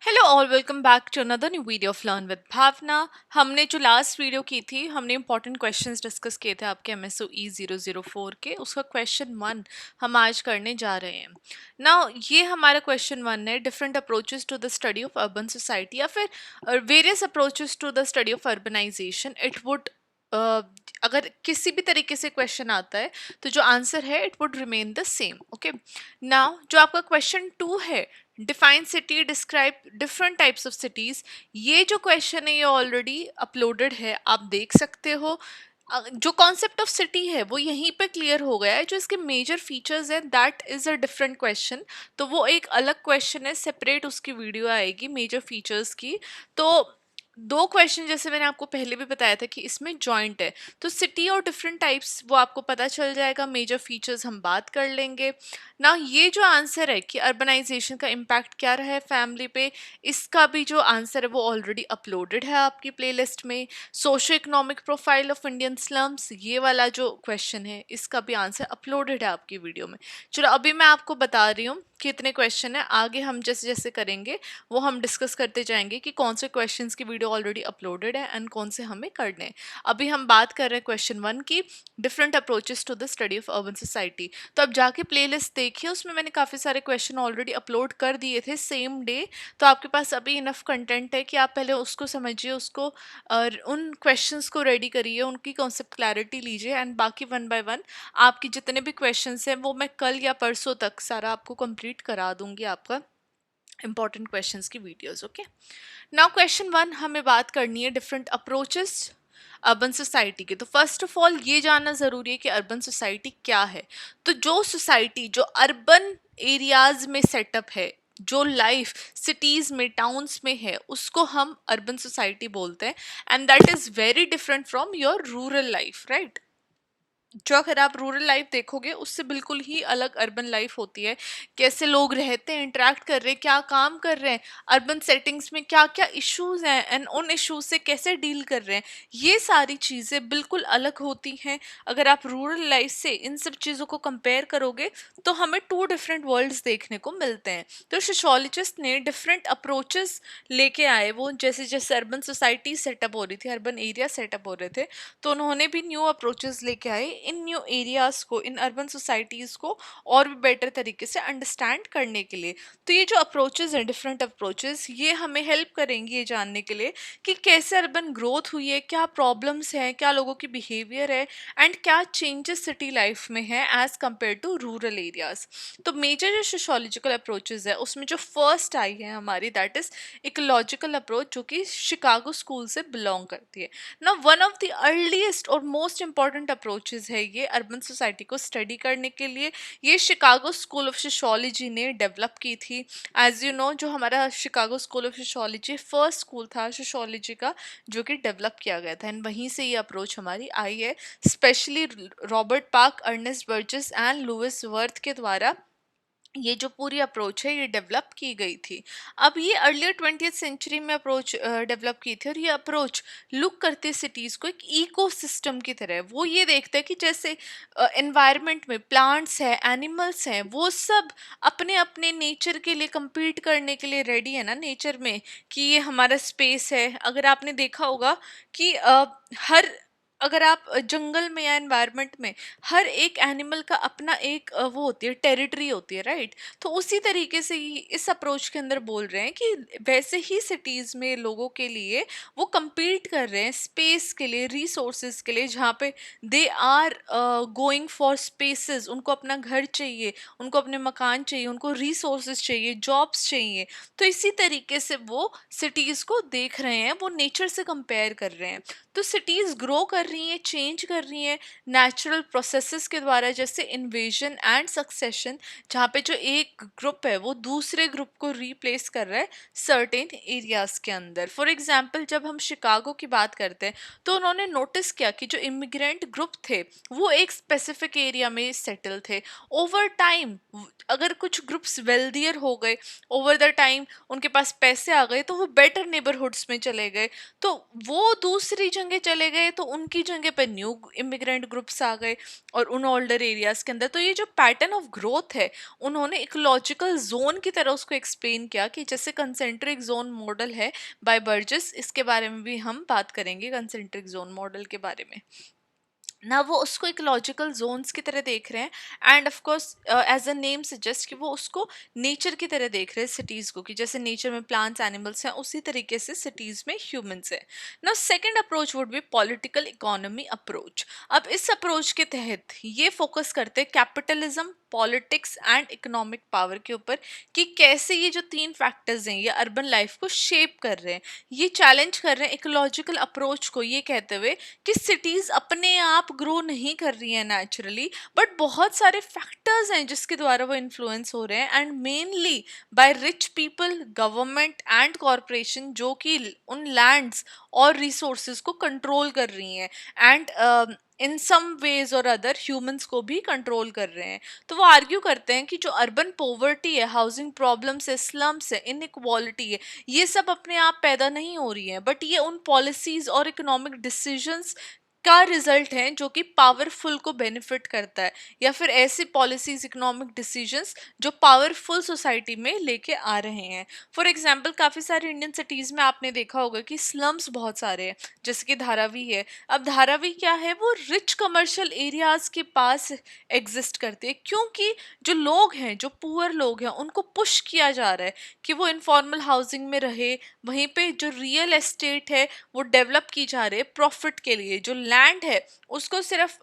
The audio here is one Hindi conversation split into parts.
Hello all, welcome back to another new video of learn with Bhavna. हमने जो लास्ट वीडियो की थी, हमने इंपॉर्टेंट क्वेश्चंस डिस्कस किए थे आपके MSOE 004 के। उसका क्वेश्चन 1 हम आज करने जा रहे हैं। नाउ ये हमारा क्वेश्चन 1 है, different approaches to the study of urban society या फिर various approaches to the study of urbanization. It would अगर किसी भी तरीके से क्वेश्चन आता है तो जो आंसर है it would remain the same. Okay, now जो आपका क्वेश्चन 2 है, define city, describe different types of cities, ये जो क्वेश्चन है ये ऑलरेडी अपलोडेड है, आप देख सकते हो। जो कॉन्सेप्ट ऑफ सिटी है वो यहीं पे क्लियर हो गया है। जो इसके मेजर फीचर्स हैं that is a different question, तो वो एक अलग क्वेश्चन है, सेपरेट उसकी वीडियो आएगी मेजर फीचर्स की। तो दो क्वेश्चन जैसे मैंने आपको पहले भी बताया था कि इसमें जॉइंट है, तो सिटी और डिफरेंट टाइप्स वो आपको पता चल जाएगा। मेजर फीचर्स हम बात कर लेंगे ना। ये जो आंसर है कि अर्बनाइजेशन का इम्पैक्ट क्या रहा है फैमिली पे, इसका भी जो आंसर है वो ऑलरेडी अपलोडेड है आपकी प्लेलिस्ट में। Socio economic profile of Indian slums, ये वाला जो क्वेश्चन है इसका भी आंसर अपलोडेड है आपकी वीडियो में। चलो अभी मैं आपको बता रही हूँ कितने क्वेश्चन है, आगे हम जैसे जैसे करेंगे वो हम डिस्कस करते जाएंगे कि कौन से क्वेश्चंस की वीडियो ऑलरेडी अपलोडेड है एंड कौन से हमें करने हैं। अभी हम बात कर रहे हैं क्वेश्चन 1 की, different approaches to the study of urban society. तो अब जाके प्लेलिस्ट देखिए, उसमें मैंने काफ़ी सारे क्वेश्चन ऑलरेडी अपलोड कर दिए थे सेम डे। तो आपके पास अभी इनफ कंटेंट है कि आप पहले उसको समझिए, उसको और उन क्वेश्चंस को रेडी करिए, उनकी कॉन्सेप्ट क्लैरिटी लीजिए एंड बाकी 1 बाय 1 आपकी जितने भी क्वेश्चंस हैं वो मैं कल या परसों तक सारा आपको कंप्लीट करा दूंगी, आपका इंपॉर्टेंट क्वेश्चंस की वीडियोस। ओके, नाउ क्वेश्चन 1 हमें बात करनी है डिफरेंट अप्रोचेस अर्बन सोसाइटी के। तो फर्स्ट ऑफ ऑल ये जानना ज़रूरी है कि अर्बन सोसाइटी क्या है। तो जो सोसाइटी जो अर्बन एरियाज में सेटअप है, जो लाइफ सिटीज़ में टाउन्स में है, उसको हम अर्बन सोसाइटी बोलते हैं and that is very different from your rural life, right. जो अगर आप रूरल लाइफ देखोगे उससे बिल्कुल ही अलग अर्बन लाइफ होती है। कैसे लोग रहते हैं, इंटरेक्ट कर रहे हैं, क्या काम कर रहे हैं, अर्बन सेटिंग्स में क्या क्या इश्यूज हैं एंड उन इश्यूज से कैसे डील कर रहे हैं, ये सारी चीज़ें बिल्कुल अलग होती हैं। अगर आप रूरल लाइफ से इन सब चीज़ों को कंपेयर करोगे तो हमें टू डिफरेंट वर्ल्ड्स देखने को मिलते हैं। तो सोशोलॉजिस्ट ने डिफरेंट अप्रोचेस लेके आए, वो जैसे जैसे अर्बन सोसाइटी सेटअप हो रही थी, अर्बन एरिया सेटअप हो रहे थे, तो उन्होंने भी न्यू अप्रोचेस लेके आए इन न्यू एरियाज को, इन अर्बन सोसाइटीज को और भी बेटर तरीके से अंडरस्टैंड करने के लिए। तो ये जो अप्रोचेस हैं, डिफरेंट अप्रोचेस, ये हमें हेल्प करेंगे ये जानने के लिए कि कैसे अर्बन ग्रोथ हुई है, क्या प्रॉब्लम्स हैं, क्या लोगों की बिहेवियर है एंड क्या चेंजेस सिटी लाइफ में है as compare to rural areas. तो मेजर जो सोशोलॉजिकल अप्रोचेस है उसमें जो फर्स्ट आई है हमारी, दैट इज इकोलॉजिकल अप्रोच, जो कि शिकागो स्कूल से बिलोंग करती है ना। वन ऑफ द अर्लीस्ट और मोस्ट इंपॉर्टेंट अप्रोचेस है ये अर्बन सोसाइटी को स्टडी करने के लिए। ये शिकागो स्कूल ऑफ सोशियोलॉजी ने डेवलप की थी। एज यू नो, जो हमारा Chicago school of sociology first school था सोशियोलॉजी का जो कि डेवलप किया गया था एंड वहीं से ये अप्रोच हमारी आई है, specially Robert Park, Ernest Burgess and Louis Wirth के द्वारा ये जो पूरी अप्रोच है ये डेवलप की गई थी। अब ये अर्लियर 20th सेंचुरी में अप्रोच डेवलप की थी और ये अप्रोच लुक करती है सिटीज़ को एक इकोसिस्टम की तरह। वो ये देखते हैं कि जैसे एनवायरनमेंट में प्लांट्स हैं, एनिमल्स हैं, वो सब अपने अपने नेचर के लिए compete करने के लिए रेडी है ना नेचर में, कि ये हमारा स्पेस है। अगर आपने देखा होगा कि हर अगर आप जंगल में या एनवायरनमेंट में, हर एक एनिमल का अपना एक वो होती है, टेरिटरी होती है, राइट। तो उसी तरीके से ही इस अप्रोच के अंदर बोल रहे हैं कि वैसे ही सिटीज में लोगों के लिए वो compete कर रहे हैं स्पेस के लिए, रिसोर्सेज के लिए, जहाँ पे they are going for spaces. उनको अपना घर चाहिए, उनको अपने मकान चाहिए, उनको रिसोर्सेज चाहिए, जॉब्स चाहिए। तो इसी तरीके से वो सिटीज को देख रहे हैं, वो नेचर से कंपेयर कर रहे हैं। तो सिटीज़ ग्रो कर रही हैं, चेंज कर रही हैं नेचुरल प्रोसेसेस के द्वारा, जैसे इन्वेजन एंड सक्सेशन, जहाँ पे जो एक ग्रुप है वो दूसरे ग्रुप को रिप्लेस कर रहा है सर्टेन एरियाज के अंदर। फॉर एग्जांपल, जब हम शिकागो की बात करते हैं तो उन्होंने नोटिस किया कि जो इमिग्रेंट ग्रुप थे वो एक स्पेसिफिक एरिया में सेटल थे। ओवर टाइम अगर कुछ ग्रुप्स वेल्दियर हो गए, ओवर द टाइम उनके पास पैसे आ गए, तो वो बेटर नेबरहुड्स में चले गए, तो वो दूसरी जगह चले गए, तो उनके की जगह पे न्यू इमिग्रेंट ग्रुप्स आ गए और उन ओल्डर एरियाज के अंदर। तो ये जो पैटर्न ऑफ ग्रोथ है, उन्होंने इकोलॉजिकल जोन की तरह उसको एक्सप्लेन किया कि जैसे कंसेंट्रिक जोन मॉडल है बाय बर्जेस, इसके बारे में भी हम बात करेंगे कंसेंट्रिक जोन मॉडल के बारे में ना। वो उसको इकोलॉजिकल जोन्स की तरह देख रहे हैं and of course as a name suggest कि वो उसको नेचर की तरह देख रहे हैं सिटीज़ को, कि जैसे नेचर में प्लांट्स एनिमल्स हैं उसी तरीके से सिटीज़ में ह्यूमंस हैं। ना second approach would be political economy approach. अब इस अप्रोच के तहत ये फोकस करते हैं capitalism, politics and economic power के ऊपर, कि कैसे ये जो तीन फैक्टर्स हैं ये अर्बन लाइफ को शेप कर रहे हैं। ये चैलेंज कर रहे हैं इकोलॉजिकल अप्रोच को, ये कहते हुए कि सिटीज अपने आप ग्रो नहीं कर रही हैं नेचुरली, बट बहुत सारे फैक्टर्स हैं जिसके द्वारा वो इन्फ्लुएंस हो रहे हैं, and mainly by rich people, government and corporation, जो कि उन लैंड्स और रिसोर्सेज को कंट्रोल कर रही हैं एंड इन सम वेज और अदर ह्यूमंस को भी कंट्रोल कर रहे हैं। तो वो आर्ग्यू करते हैं कि जो अर्बन पॉवर्टी है, हाउसिंग प्रॉब्लम्स है, स्लम्स है, इनइक्वालिटी है, ये सब अपने आप पैदा नहीं हो रही है, बट ये उन पॉलिसीज और इकोनॉमिक डिसीजंस का रिजल्ट है जो कि पावरफुल को बेनिफिट करता है, या फिर ऐसी पॉलिसीज, इकोनॉमिक डिसीजंस जो पावरफुल सोसाइटी में लेके आ रहे हैं। फॉर एग्जांपल काफ़ी सारे इंडियन सिटीज़ में आपने देखा होगा कि स्लम्स बहुत सारे हैं, जैसे कि धारावी है। अब धारावी क्या है, वो रिच कमर्शियल एरियाज के पास एग्जिस्ट करती है, क्योंकि जो लोग हैं, जो पुअर लोग हैं, उनको पुश किया जा रहा है कि वो इनफॉर्मल हाउसिंग में रहे। वहीं पे जो रियल एस्टेट है वो डेवलप की जा रही है प्रॉफिट के लिए। जो लैंड है उसको सिर्फ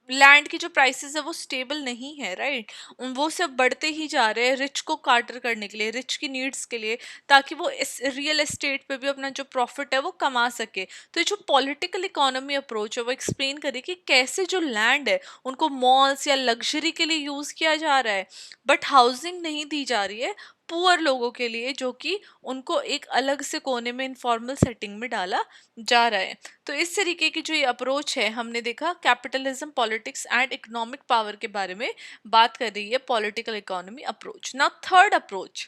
लैंड की जो प्राइसेस है वो स्टेबल नहीं है, राइट। वो सब बढ़ते ही जा रहे हैं रिच को काटर करने के लिए, रिच की नीड्स के लिए, ताकि वो इस रियल एस्टेट पे भी अपना जो प्रॉफिट है वो कमा सके। तो ये जो पॉलिटिकल इकोनॉमी अप्रोच है वो एक्सप्लेन करे कि कैसे जो लैंड है उनको मॉल्स या लग्जरी के लिए यूज़ किया जा रहा है, बट हाउसिंग नहीं दी जा रही है पुअर लोगों के लिए, जो कि उनको एक अलग से कोने में इनफॉर्मल सेटिंग में डाला जा रहा है। तो इस तरीके की जो ये अप्रोच है, हमने देखा capitalism, politics and economic power के बारे में बात कर रही है political economy approach. Now third approach,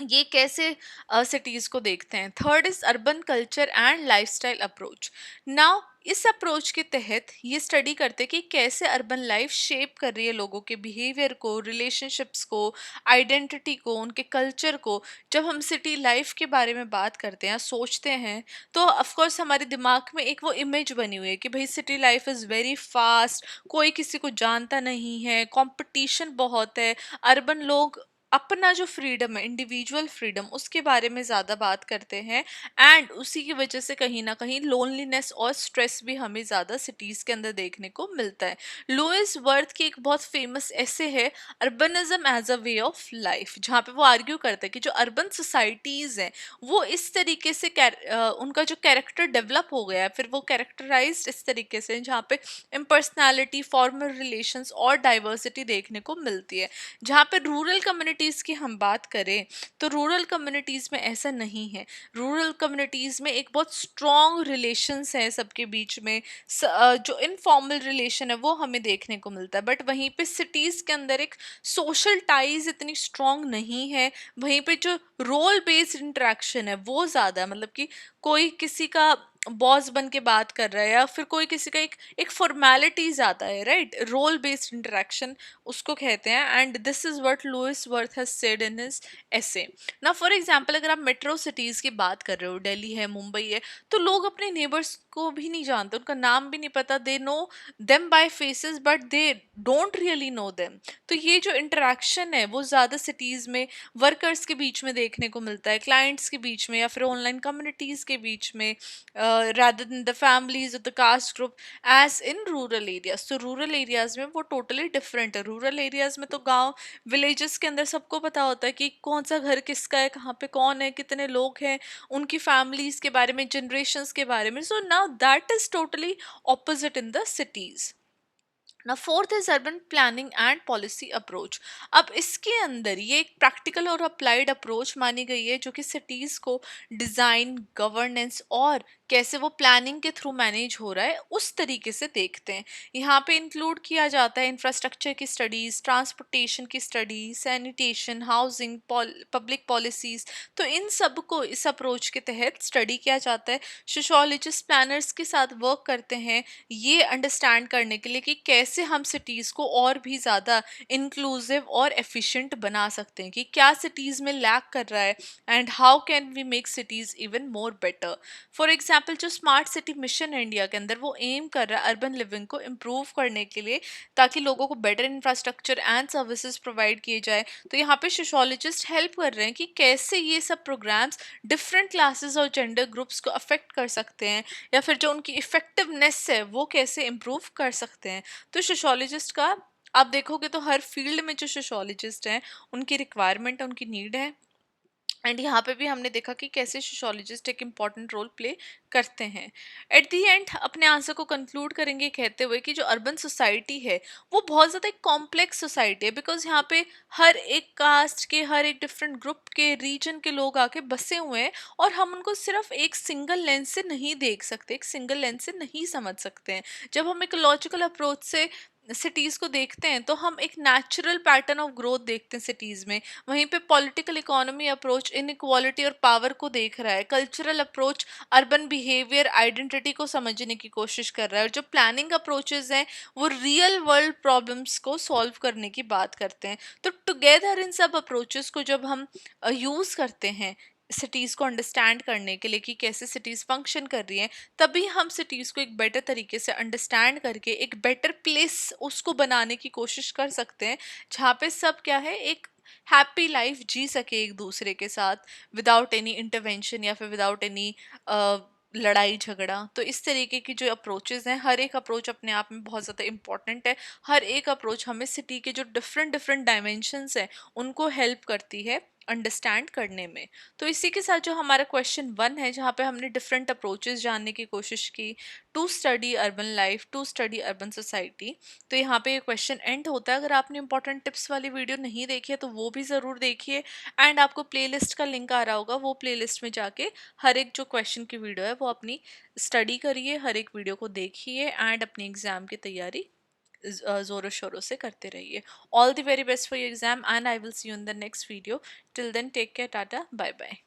ये कैसे सिटीज को देखते हैं। Third is urban culture and lifestyle approach. Now इस अप्रोच के तहत ये स्टडी करते हैं कि कैसे अर्बन लाइफ शेप कर रही है लोगों के बिहेवियर को, रिलेशनशिप्स को, आइडेंटिटी को, उनके कल्चर को। जब हम सिटी लाइफ के बारे में बात करते हैं, सोचते हैं, तो ऑफ कोर्स हमारे दिमाग में एक वो इमेज बनी हुई है कि भाई city life is very fast, कोई किसी को जानता नहीं है, कंपटीशन बहुत है। अर्बन लोग अपना जो फ्रीडम है, इंडिविजुअल फ्रीडम, उसके बारे में ज़्यादा बात करते हैं, एंड उसी की वजह से कहीं ना कहीं लोनलीनेस और स्ट्रेस भी हमें ज़्यादा सिटीज़ के अंदर देखने को मिलता है। लुइस वर्थ की एक बहुत फेमस ऐसे है, urbanism as a way of life, जहाँ पे वो आर्ग्यू करते हैं कि जो अर्बन सोसाइटीज़ हैं वो इस तरीके से उनका जो कैरेक्टर डेवलप हो गया है, फिर वो कैरेक्टराइज इस तरीके से जहाँ पे इम्पर्सनैलिटी, फॉर्मल रिलेशंस और डाइवर्सिटी देखने को मिलती है। जहाँ पे रूरल कम्युनिटीज़ की हम बात करें, तो रूरल कम्युनिटीज़ में ऐसा नहीं है। रूरल कम्युनिटीज़ में एक बहुत स्ट्रॉन्ग रिलेशंस हैं सबके बीच में, जो इनफॉर्मल रिलेशन है वो हमें देखने को मिलता है। बट वहीं पे सिटीज़ के अंदर एक सोशल टाइज इतनी स्ट्रॉन्ग नहीं है। वहीं पे जो रोल बेस्ड इंटरेक्शन है वो ज़्यादा है, मतलब कि कोई किसी का बॉस बन के बात कर रहा है, या फिर कोई किसी का एक एक फॉर्मेलिटी ज़्यादा है, राइट। रोल बेस्ड इंटरेक्शन उसको कहते हैं, and this is what Louis Wirth has said in his essay. ना फॉर एग्जांपल अगर आप मेट्रो सिटीज़ की बात कर रहे हो, दिल्ली है, मुंबई है, तो लोग अपने नेबर्स को भी नहीं जानते, उनका नाम भी नहीं पता। They know them by faces but they don't really know them. तो ये जो इंटरेक्शन है वो ज़्यादा सिटीज़ में वर्कर्स के बीच में देखने को मिलता है, क्लाइंट्स के बीच में, या फिर ऑनलाइन कम्युनिटीज़ के बीच में, rather than the families or the caste group as in rural areas। तो रूरल एरियाज में वो टोटली डिफरेंट है। रूरल एरियाज में तो गांव, विलेजेस के अंदर सबको पता होता है कि कौन सा घर किसका है, कहाँ पे कौन है, कितने लोग हैं, उनकी फैमिलीज के बारे में, जनरेशन्स के बारे में। So now that is totally opposite in the cities. ना fourth is urban planning and policy approach. अब इसके अंदर ये एक प्रैक्टिकल और अप्लाइड अप्रोच मानी गई है जो कि सिटीज को डिजाइन, गवर्नेंस और कैसे वो प्लानिंग के थ्रू मैनेज हो रहा है उस तरीके से देखते हैं। यहाँ पे इंक्लूड किया जाता है इंफ्रास्ट्रक्चर की स्टडीज, ट्रांसपोर्टेशन की studies, sanitation, housing, public policies. तो इन सब को इस अप्रोच के तहत स्टडी किया जाता है। सोशोलॉजिस्ट प्लानर्स के साथ वर्क करते हैं ये अंडरस्टैंड करने के लिए कि कैसे हम सिटीज़ को और भी ज़्यादा इंक्लूसिव और एफिशिएंट बना सकते हैं, कि क्या सिटीज़ में लैक कर रहा है and how can we make cities even more better. For example जो स्मार्ट सिटी मिशन है इंडिया के अंदर, वो एम कर रहा है अर्बन लिविंग को इम्प्रूव करने के लिए, ताकि लोगों को better infrastructure and services provide किए जाए। तो यहाँ पे सोशोलॉजिस्ट हेल्प कर रहे हैं कि कैसे ये सब प्रोग्राम्स डिफरेंट क्लासेस और जेंडर ग्रुप्स को अफेक्ट कर सकते हैं, या फिर जो उनकी इफेक्टिवनेस है वो कैसे इम्प्रूव कर सकते हैं। तो सोशोलॉजिस्ट का आप देखोगे तो हर फील्ड में जो सोशोलॉजिस्ट हैं उनकी रिक्वायरमेंट है, उनकी नीड है। एंड यहाँ पे भी हमने देखा कि कैसे सोशोलॉजिस्ट एक इम्पॉर्टेंट रोल प्ले करते हैं। एट दी एंड अपने आंसर को कंक्लूड करेंगे कहते हुए कि जो अर्बन सोसाइटी है वो बहुत ज़्यादा एक कॉम्प्लेक्स सोसाइटी है, बिकॉज यहाँ पे हर एक कास्ट के, हर एक डिफरेंट ग्रुप के, रीजन के लोग आके बसे हुए हैं, और हम उनको सिर्फ एक सिंगल लेंस से नहीं देख सकते, एक सिंगल लेंस से नहीं समझ सकते हैं। जब हम एक लॉजिकल अप्रोच से सिटीज़ को देखते हैं तो हम एक नेचुरल पैटर्न ऑफ ग्रोथ देखते हैं सिटीज़ में। वहीं पे पॉलिटिकल इकोनॉमी अप्रोच इनइक्वालिटी और पावर को देख रहा है। Cultural approach urban behaviour, identity को समझने की कोशिश कर रहा है। और जो प्लानिंग अप्रोचेस हैं वो रियल वर्ल्ड प्रॉब्लम्स को सॉल्व करने की बात करते हैं। तो टुगेदर इन सब अप्रोचेस को जब हम यूज़ करते हैं सिटीज़ को अंडरस्टैंड करने के लिए कि कैसे सिटीज़ फंक्शन कर रही हैं, तभी हम सिटीज़ को एक बेटर तरीके से अंडरस्टैंड करके एक बेटर प्लेस उसको बनाने की कोशिश कर सकते हैं, जहाँ पे सब क्या है, एक हैप्पी लाइफ जी सके एक दूसरे के साथ, विदाउट एनी इंटरवेंशन या फिर विदाउट एनी लड़ाई झगड़ा। तो इस तरीके की जो अप्रोचेस हैं, हर एक अप्रोच अपने आप में बहुत ज़्यादा इंपॉर्टेंट है। हर एक अप्रोच हमें सिटी के जो डिफरेंट डिफरेंट डायमेंशंस हैं उनको हेल्प करती है अंडरस्टैंड करने में। तो इसी के साथ जो हमारा क्वेश्चन 1 है, जहाँ पे हमने डिफरेंट अप्रोचेस जानने की कोशिश की to study urban life, to study urban society. तो यहाँ पे ये क्वेश्चन एंड होता है। अगर आपने इंपॉर्टेंट टिप्स वाली वीडियो नहीं देखी है तो वो भी ज़रूर देखिए। एंड आपको प्लेलिस्ट का लिंक आ रहा होगा, वो प्लेलिस्ट में जाके हर एक जो क्वेश्चन की वीडियो है वो अपनी स्टडी करिए, हर एक वीडियो को देखिए एंड अपनी एग्ज़ाम की तैयारी ज़ोरों शोरों से करते रहिए। All the very best for your exam and I will see you in the next video. Till then, take care, tata, bye bye.